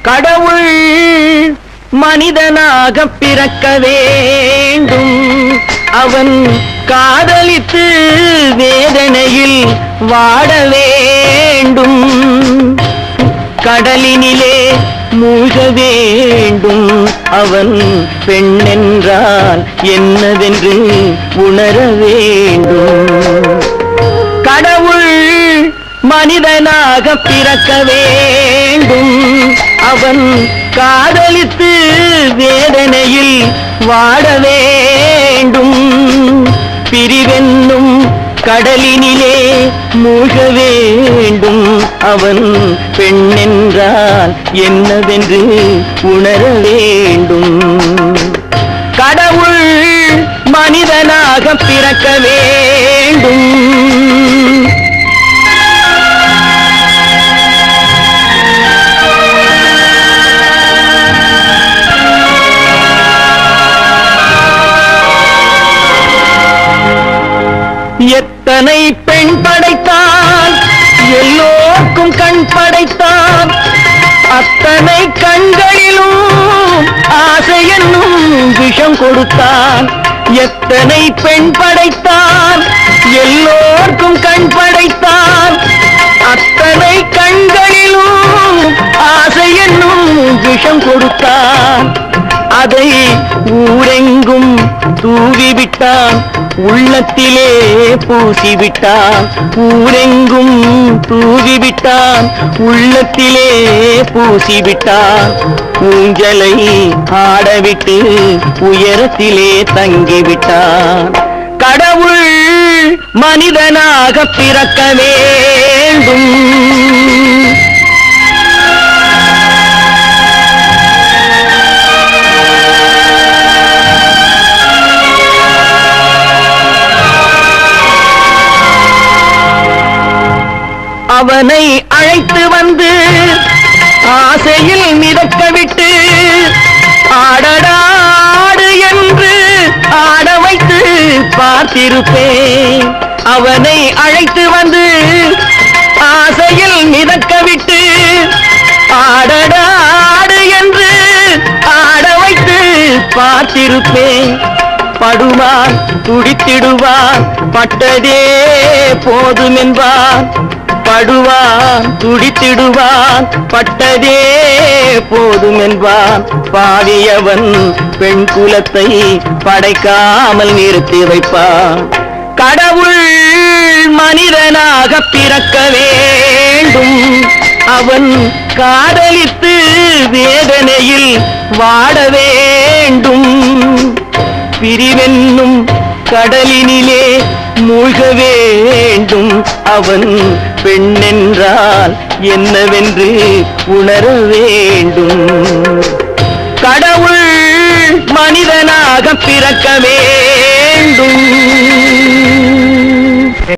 கடவுள் மனிதனாக பிறக்க வேண்டும். அவன் காதலித்து வேதனையில் வாட வேண்டும். கடலினிலே மூழ்க வேண்டும். அவன் பெண்ணென்றால் என்னவென்று உணர வேண்டும். கடவுள் மனிதனாக பிறக்க வேண்டும். அவன் காதலித்து வேதனையில் வாட வேண்டும். பிரிவென்னும் கடலினிலே மூழ்க வேண்டும். அவன் பெண்ணென்றால் என்னவென்று உணர வேண்டும். கடவுள் மனிதனாக பிறக்க வேண்டும். எத்தனை பெண் படைத்தான், எல்லோருக்கும் கண் படைத்தான். அத்தனை கண்களிலும் ஆசை என்னும் விஷம் கொடுத்தான். எத்தனை பெண் படைத்தான், எல்லோருக்கும் கண் படைத்தான். அத்தனை கண்களிலும் ஆசை என்னும் விஷம் கொடுத்தான். அதை ஊரெங்கும் தூவிவிட்டான், உள்ளத்திலே பூசிவிட்டான். ஊரெங்கும் தூவிவிட்டான், உள்ளத்திலே பூசிவிட்டான். ஊஞ்சலை ஆடவிட்டு உயரத்திலே தங்கிவிட்டான். கடவுள் மனிதனாக பிறக்க வேண்டும். அவனை அழைத்து வந்து ஆசையில் மிதக்க விட்டு ஆடடாடு என்று ஆட வைத்து பார்த்திருப்பேன். அவனை அழைத்து வந்து ஆசையில் மிதக்க விட்டு ஆடடாடு என்று ஆட வைத்து பார்த்திருப்பேன். படுவான் துடித்திடுவான், பட்டதே போதும் என்பான். படுவான் துடித்திடுவான், பட்டதே போதும் என்பான். பாவியவன் பெண் குலத்தை படைக்காமல் நிறுத்தி வைப்பான். கடவுள் மனிதனாக பிறக்க வேண்டும். அவன் காதலித்து வேதனையில் வாட வேண்டும். பிரிவென்னும் கடலினிலே மூழ்க வேண்டும். அவன் பெண்ணென்றால் என்னவென்று உணர வேண்டும். கடவுள் மனிதனாக பிறக்க வேண்டும்.